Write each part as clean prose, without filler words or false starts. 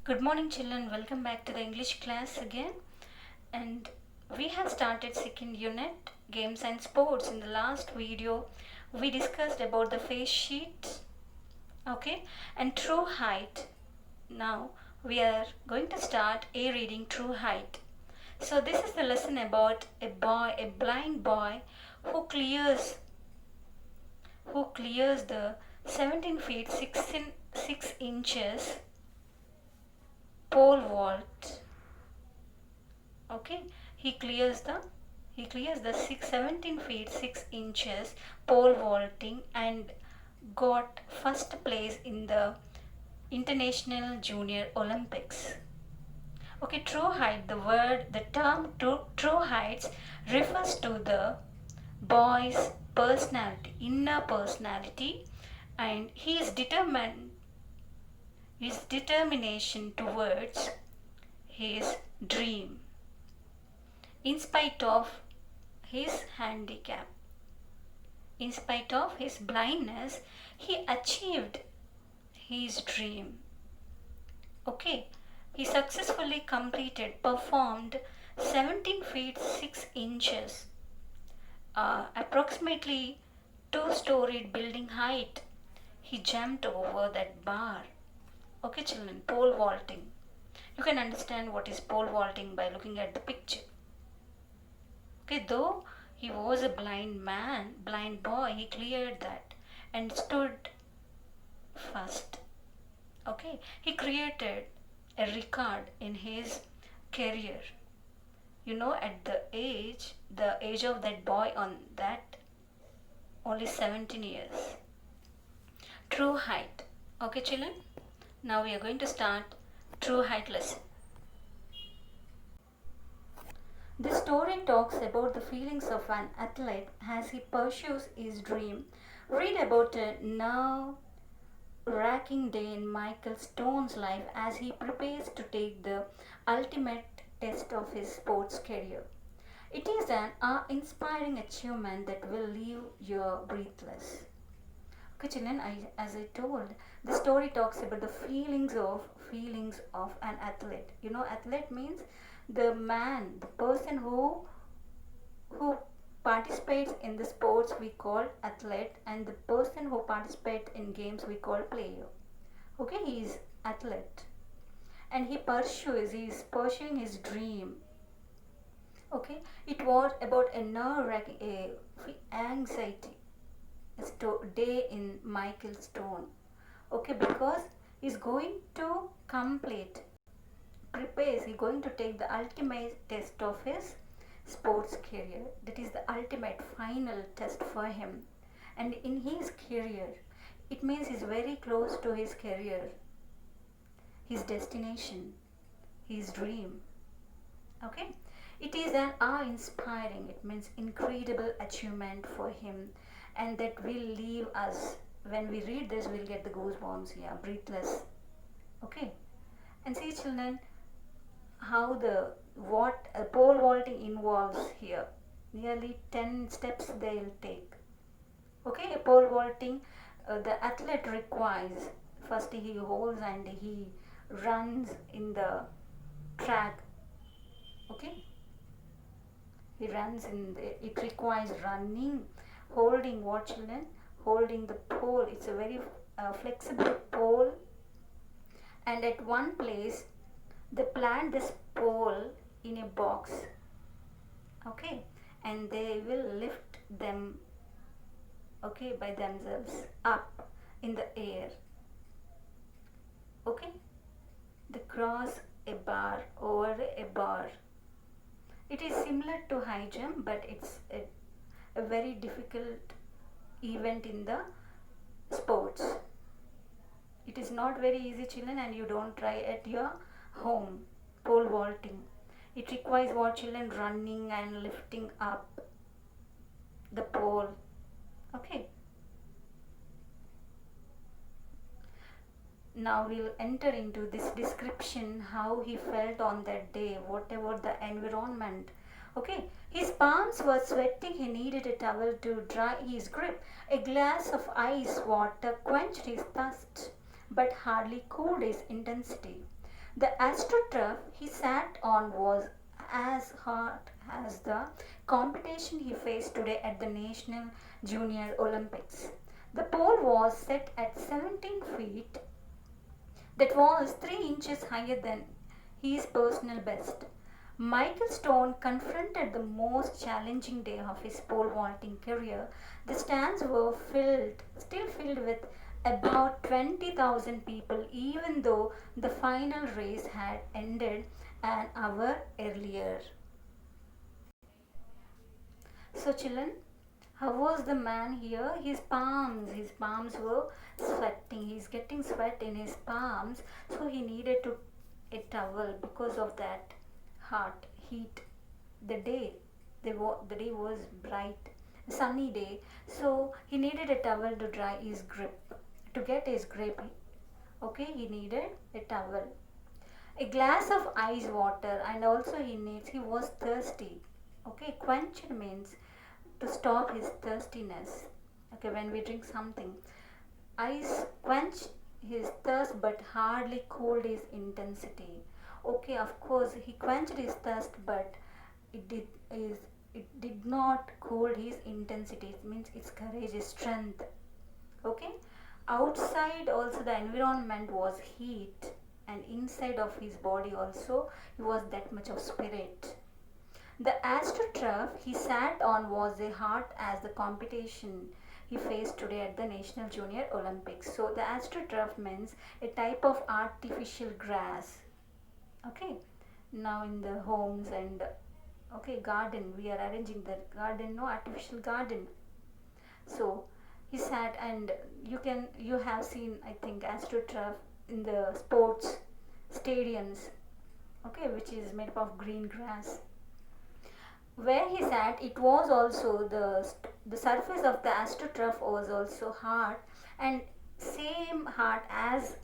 Good morning, children. Welcome back to the English class again. And we have started second unit, games and sports. In the last video, we discussed about the face sheet, okay, and true height. Now we are going to start a reading true height. So this is the lesson about a blind boy who clears the 17 feet 6 inches pole vault. Okay, he clears the he clears the 17 feet 6 inches pole vaulting and got first place in the International Junior Olympics. Okay, true height, the term true heights refers to the boy's personality, inner personality, and his determination towards his dream in spite of his handicap. In spite of his blindness, he achieved his dream. Okay, he successfully performed 17 feet 6 inches, approximately two-storied building height. He jumped over that bar. Okay, children, pole vaulting. You can understand what is pole vaulting by looking at the picture. Okay, though he was a blind boy, he cleared that and stood first. Okay, he created a record in his career. At the age of that boy on that, only 17 years. True height. Okay, children. Now we are going to start true height lesson. This story talks about the feelings of an athlete as he pursues his dream. Read about a nerve-wracking day in Michael Stone's life as he prepares to take the ultimate test of his sports career. It is an inspiring achievement that will leave you breathless. Okay, children, as I told, the story talks about the feelings of an athlete. Athlete means the person who participates in the sports we call athlete, and the person who participates in games we call player. Okay, he is athlete, and he is pursuing his dream. Okay, it was about a nerve-wracking anxiety day in Michael Stone. Okay, because he's going to he's going to take the ultimate test of his sports career. That is the ultimate final test for him. And in his career, it means he's very close to his career, his destination, his dream. Okay, it is an awe-inspiring, it means incredible achievement for him, and that will leave us, when we read this, we'll get the goosebumps here, breathless. Okay, and see, children, how what pole vaulting involves here. Nearly 10 steps they'll take. Okay, pole vaulting, the athlete requires, first he holds and he runs in the track. Okay, it requires running, holding what, children? Holding the pole. It's a very flexible pole, and at one place they plant this pole in a box. Okay, and they will lift them, okay, by themselves up in the air. Okay, they cross a bar over a bar. It is similar to high jump, but it's a very difficult event in the sports. It is not very easy, children, and you don't try at your home. Pole vaulting, it requires what, children? Running and lifting up the pole. Okay, now we'll enter into this description how he felt on that day, whatever the environment. Okay, his palms were sweating, he needed a towel to dry his grip. A glass of ice water quenched his thirst but hardly cooled his intensity. The astroturf he sat on was as hard as the competition he faced today at the National Junior Olympics. The pole was set at 17 feet, that was 3 inches higher than his personal best. Michael Stone confronted the most challenging day of his pole vaulting career. The stands were still filled with about 20,000 people, even though the final race had ended an hour earlier. So, children, how was the man here? His palms were sweating. He's getting sweat in his palms, so he needed to a towel because of that hot heat. The day, the day was bright, sunny day, so he needed a towel to dry his grip. To get his grip, okay, he needed a towel, a glass of ice water, and also he was thirsty. Okay, quenched means to stop his thirstiness. Okay, when we drink something, ice quench his thirst but hardly cooled his intensity. Okay, of course he quenched his thirst, but it did is it did not cool his intensity. It means its courage, its strength. Okay, outside also the environment was heat, and inside of his body also he was that much of spirit. The astroturf he sat on was as hard as the competition he faced today at the National Junior Olympics. So the astroturf means a type of artificial grass. Okay, now in the homes and okay garden we are arranging the garden, no artificial garden. So he sat, and you have seen I think astroturf in the sports stadiums. Okay, which is made up of green grass. Where he sat, it was also the surface of the astroturf was also hard, and same hard as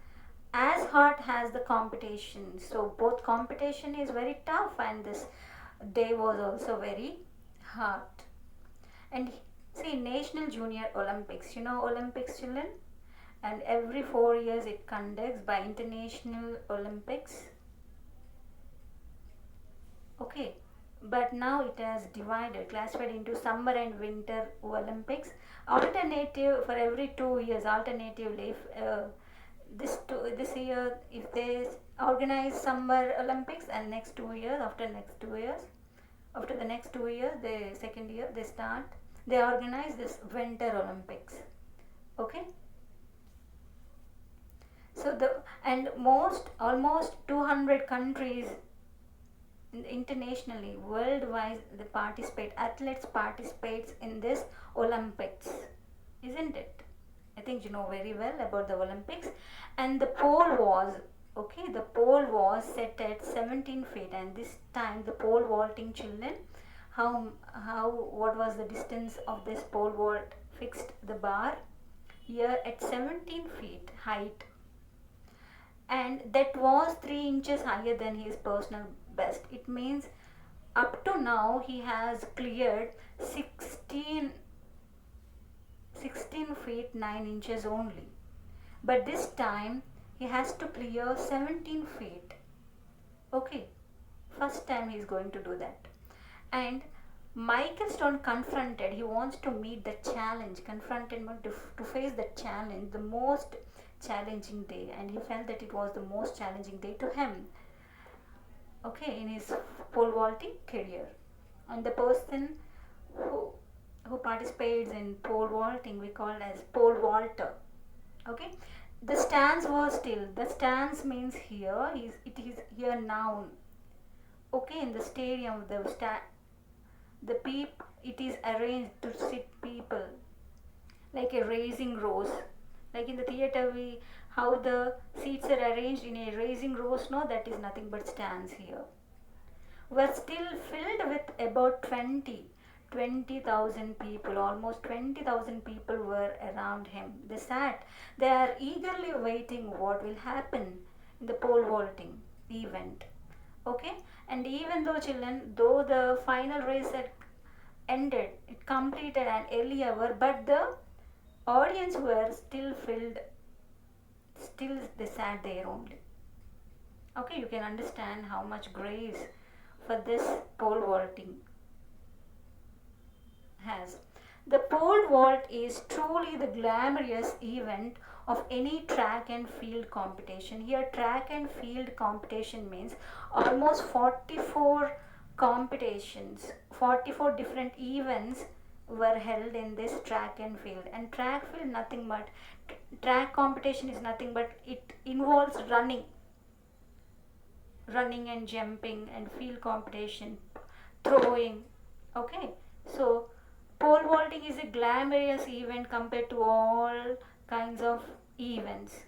hard as the competition. So both competition is very tough, and this day was also very hard. And see, National Junior Olympics, you know Olympics, children, and every 4 years it conducts by International Olympics. Okay, but now it has divided, classified into summer and winter Olympics. Alternative for every 2 years. Alternatively, if this year if they organize summer Olympics, and next 2 years, after the next 2 years, the second year they organize this winter Olympics. Okay. So the and most almost 200 countries internationally worldwide the participate athletes participates in this Olympics, isn't it? I think you know very well about the Olympics. And the pole was okay, the pole was set at 17 feet, and this time the pole vaulting, children, how what was the distance of this pole vault? Fixed the bar here at 17 feet height, and that was 3 inches higher than his personal best. It means up to now he has cleared 16 feet 9 inches only, but this time he has to clear 17 feet. Okay, first time he is going to do that. And Michael Stone confronted, he wants to meet the challenge, confronted to face the challenge, the most challenging day, and he felt that it was the most challenging day to him, okay, in his pole vaulting career. And the person who who participates in pole vaulting we call as pole vaulter. Okay, the stance was still, the stance means here it is here noun. Okay, in the stadium the peep it is arranged to sit people like a raising rows, like in the theater we how the seats are arranged in a raising rows, no, that is nothing but stands here. Were still filled with about 20,000 people, almost 20,000 people were around him. They sat, they are eagerly waiting what will happen in the pole vaulting event. Okay, and even though children, though the final race had ended, it completed an early hour, but the audience were still filled, still they sat there only. Okay, you can understand how much grace for this pole vaulting has. The pole vault is truly the glamorous event of any track and field competition. Here, track and field competition means almost 44 competitions, 44 different events were held in this track and field. And track field, nothing but track competition is nothing but it involves running and jumping, and field competition, throwing. Okay, so pole vaulting is a glamorous event compared to all kinds of events,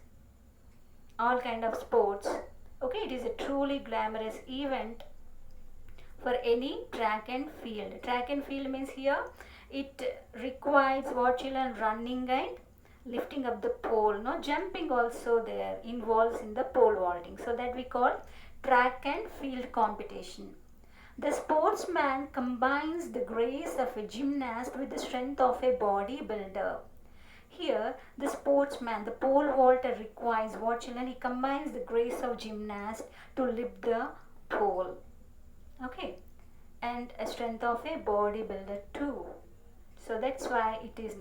all kind of sports. Okay, it is a truly glamorous event for any track and field. Track and field means here it requires what children running and lifting up the pole. No, jumping also there involves in the pole vaulting. So that we call track and field competition. The sportsman combines the grace of a gymnast with the strength of a bodybuilder. Here, the sportsman, the pole vaulter requires what children? He combines the grace of gymnast to lift the pole. Okay, and a strength of a bodybuilder too. So that's why it is.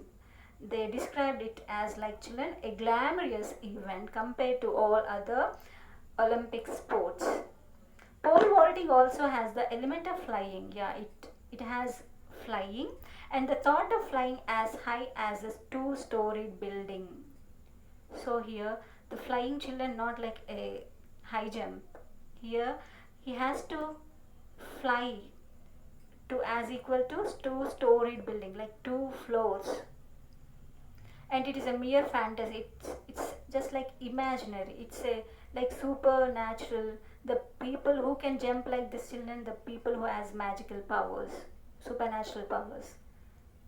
They described it as like children a glamorous event compared to all other Olympic sports. Pole vaulting also has the element of flying. Yeah, it has flying, and the thought of flying as high as a two-storied building. So here the flying children not like a high jump. Here he has to fly to as equal to two-storied building, like two floors, and it is a mere fantasy. It's just like imaginary. It's a like supernatural. The people who can jump like this children, the people who has magical powers, supernatural powers.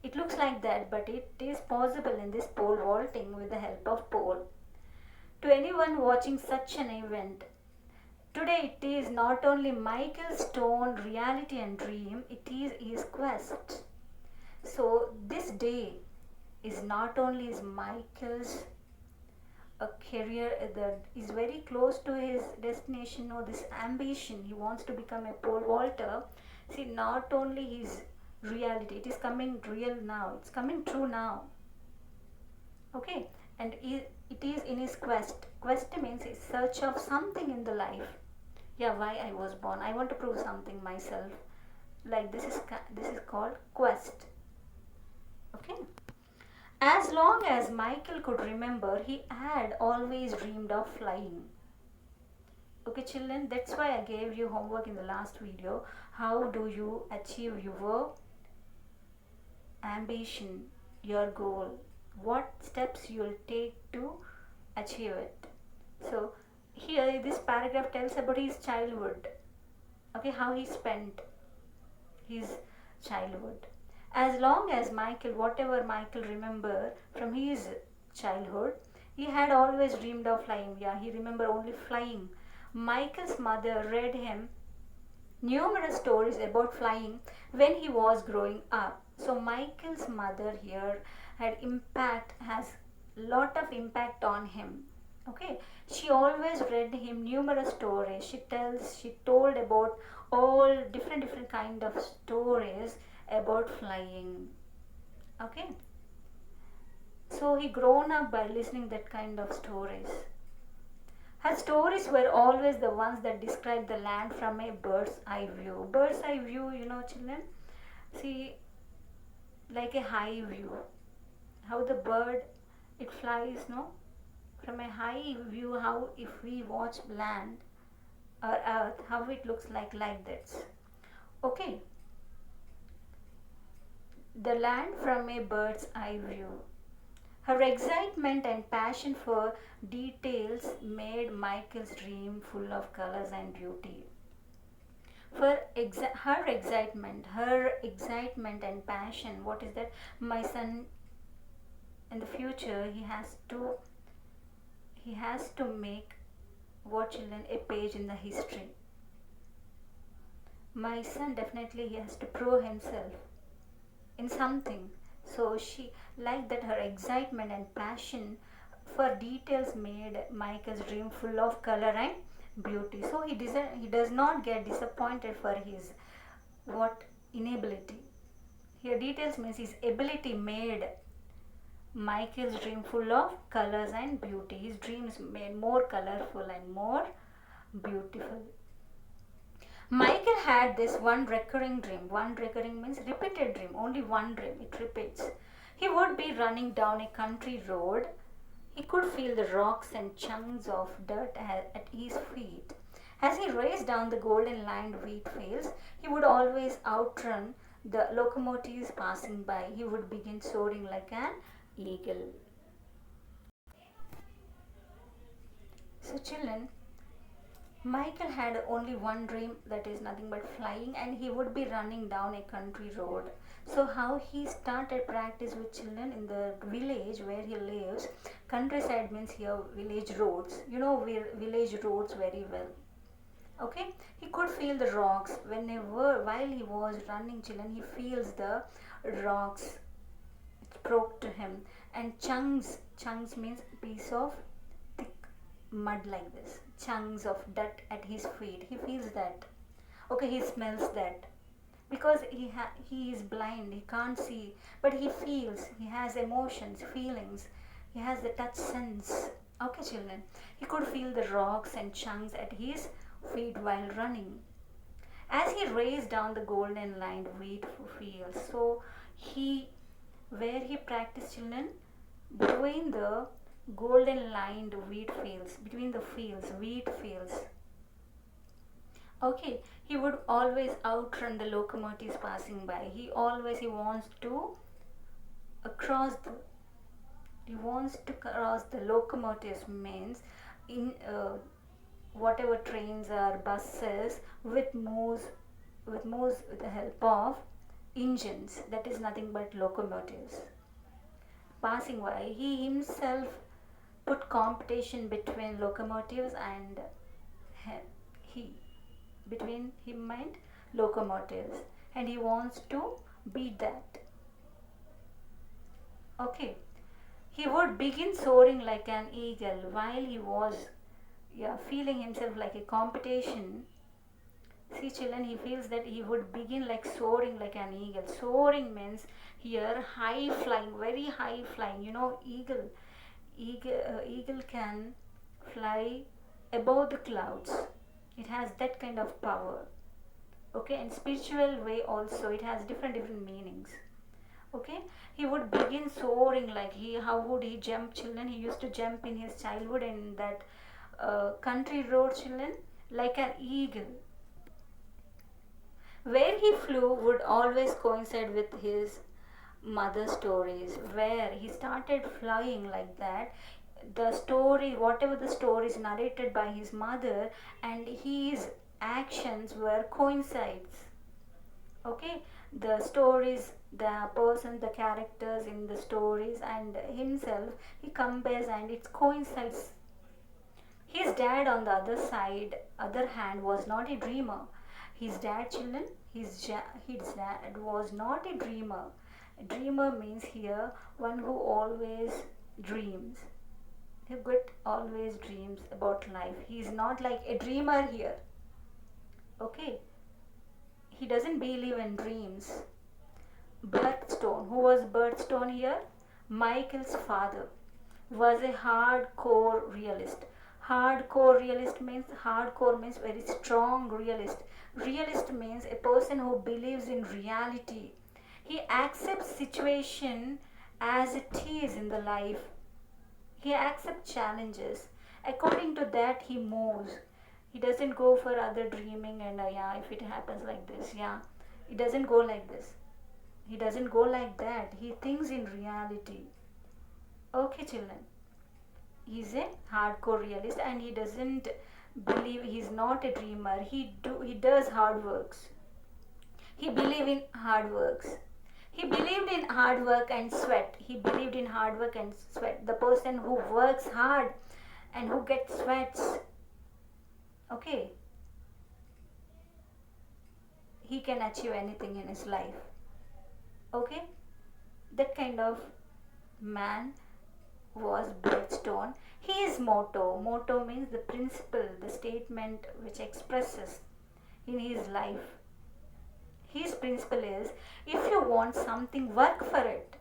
It looks like that, but it is possible in this pole vaulting with the help of pole. To anyone watching such an event, today it is not only Michael Stone reality and dream, it is his quest. So this day is not only is Michael's a career that is very close to his destination or this ambition. He wants to become a pole vaulter. See, not only his reality, it is coming real now. It's coming true now. Okay, and it is in his quest. Quest means his search of something in the life. Yeah, why I was born. I want to prove something myself. Like this is called quest. Okay. As long as Michael could remember, he had always dreamed of flying. Okay, children, that's why I gave you homework in the last video. How do you achieve your ambition, your goal? What steps you'll take to achieve it? So, here this paragraph tells about his childhood. Okay, how he spent his childhood. As long as Michael, whatever Michael remember from his childhood, he had always dreamed of flying. Yeah, he remember only flying. Michael's mother read him numerous stories about flying when he was growing up. So Michael's mother here has lot of impact on him. Okay, she always read him numerous stories. She told about all different kind of stories about flying. Okay, so he grown up by listening that kind of stories. Her stories were always the ones that described the land from a bird's eye view. Bird's eye view, children, see, like a high view. How the bird it flies, no? From a high view, how if we watch land or earth, how it looks like that. Okay, the land from a bird's eye view. Her excitement and passion for details made Michael's dream full of colors and beauty. Her excitement and passion, what is that? My son in the future, he has to make what children a page in the history. My son definitely he has to prove himself in something. So she like that her excitement and passion for details made Michael's dream full of color and beauty. So he does not get disappointed for his what inability. Here details means his ability made Michael's dream full of colors and beauty. His dreams made more colorful and more beautiful. Michael had this one recurring dream. One recurring means repeated dream. Only one dream. It repeats. He would be running down a country road. He could feel the rocks and chunks of dirt at his feet. As he raced down the golden lined wheat fields, he would always outrun the locomotives passing by. He would begin soaring like an eagle. So, children, Michael had only one dream, that is nothing but flying, and he would be running down a country road. So, how he started practice with children in the village where he lives. Countryside means here village roads. You know village roads very well. Okay, he could feel the rocks whenever while he was running. Children, he feels the rocks broke to him, and chunks means piece of thick mud like this, chunks of dirt at his feet. He feels that. Okay, he smells that because he is blind, he can't see, but he feels, he has emotions, feelings, he has the touch sense. Okay, children, he could feel the rocks and chunks at his feet while running as he raced down the golden lined wheat fields. So he where he practiced, children, between the golden lined wheat fields, between the fields, wheat fields. Okay, he would always outrun the locomotives passing by. He wants to cross the he wants to cross the locomotives means in whatever trains or buses with the help of engines, that is nothing but locomotives passing by. He himself put competition between locomotives and he between him and locomotives, and he wants to beat that. Okay, he would begin soaring like an eagle while he was feeling himself like a competition. See, children, he feels that he would begin like soaring like an eagle. Soaring means here high flying, very high flying. You know, eagle can fly above the clouds. It has that kind of power. Okay, in spiritual way also, it has different meanings. Okay, he would begin soaring like how would he jump, children? He used to jump in his childhood in that country road, children, like an eagle. Where he flew would always coincide with his mother stories. Where he started flying like that, the story, whatever the stories narrated by his mother and his actions were coincides. Okay, the stories, the person, the characters in the stories and himself, he compares and it coincides. His dad, on the other hand, was not a dreamer. His dad, children, his dad was not a dreamer. A dreamer means here one who always dreams. He got always dreams about life. He is not like a dreamer here. Okay, he doesn't believe in dreams. Birthstone, who was Birthstone here? Michael's father was a hardcore realist. Hardcore means very strong realist. Realist means a person who believes in reality. He accepts situation as it is in the life. He accepts challenges. According to that, he moves. He doesn't go for other dreaming and yeah, if it happens like this, yeah. He doesn't go like this. He doesn't go like that. He thinks in reality. Okay, children. He's a hardcore realist and he doesn't believe, he's not a dreamer. He does hard works. He believed in hard works. He believed in hard work and sweat. He believed in hard work and sweat. The person who works hard and who gets sweats, okay, he can achieve anything in his life. Okay, that kind of man was birthstone. His motto means the principle, the statement which expresses in his life. His principle is, if you want something, work for it.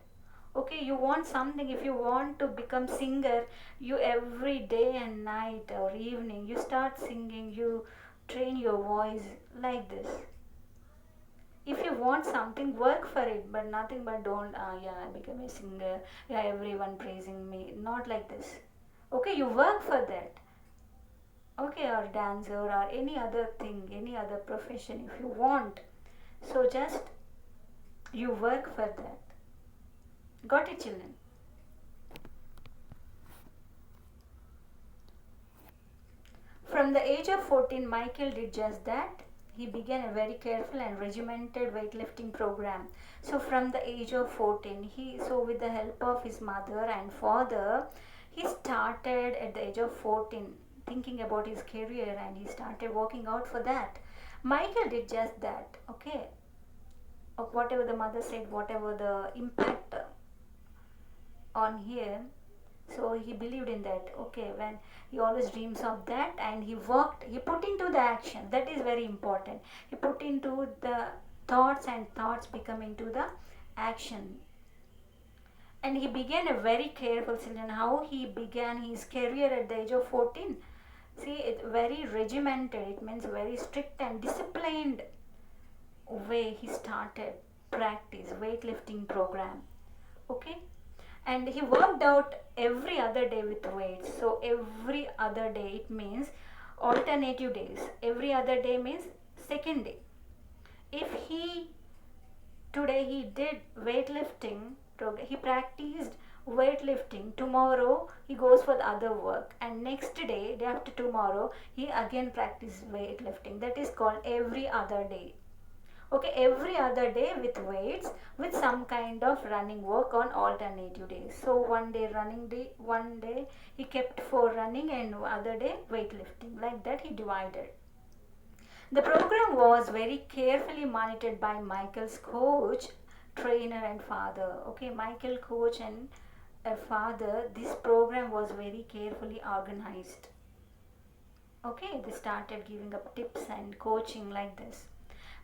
Okay, you want something, if you want to become singer, you every day and night or evening you start singing, you train your voice like this. If you want something, work for it, but nothing but don't, yeah, I become a singer, yeah, everyone praising me, not like this. Okay, you work for that. Okay, or dancer or any other thing, any other profession if you want, so just you work for that. Got it, children? From the age of 14, Michael did just that. He began a very careful and regimented weightlifting program. So from the age of 14, with the help of his mother and father, he started at the age of 14 thinking about his career, and he started working out for that. Michael did just that, okay? Of whatever the mother said, whatever the impact on him, so he believed in that. Okay, when he always dreams of that, and he put into the action. That is very important. He put into the thoughts, and thoughts become into the action. And he began a very careful children. How he began his career at the age of 14? See, it's very regimented. It means very strict and disciplined way he started practice weightlifting program. Okay, and he worked out every other day with weights. So every other day, it means alternative days. Every other day means second day. If he today he did weightlifting, he practiced weightlifting, tomorrow he goes for the other work, and next day after tomorrow, he again practice weightlifting. That is called every other day. Okay, every other day with weights, with some kind of running work on alternative days. So one day running day, one day he kept for running, and other day weightlifting. Like that he divided. The program was very carefully monitored by Michael's coach, trainer and father. Okay, Michael coach and a father, this program was very carefully organized. Okay, they started giving up tips and coaching like this.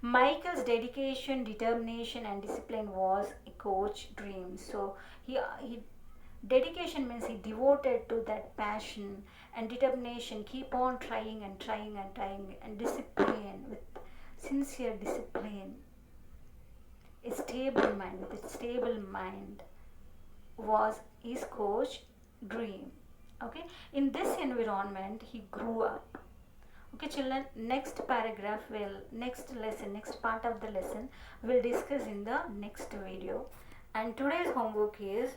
Michael's dedication, determination, and discipline was a coach dream. So he dedication means he devoted to that passion, and determination, keep on trying and trying and trying, and discipline with sincere discipline, a stable mind, with a stable mind was his coach dream. Okay, in this environment he grew up. Okay, children, next paragraph will, next lesson, next part of the lesson we'll discuss in the next video. And today's homework is,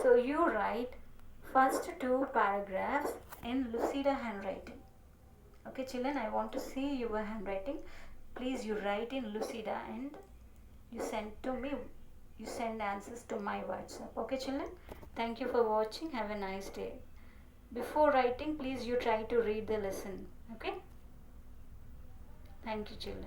so you write first two paragraphs in Lucida handwriting. Okay, children, I want to see your handwriting. Please, you write in Lucida and you send to me. You send answers to my WhatsApp. Okay, children. Thank you for watching. Have a nice day. Before writing, please you try to read the lesson. Okay. Thank you, children.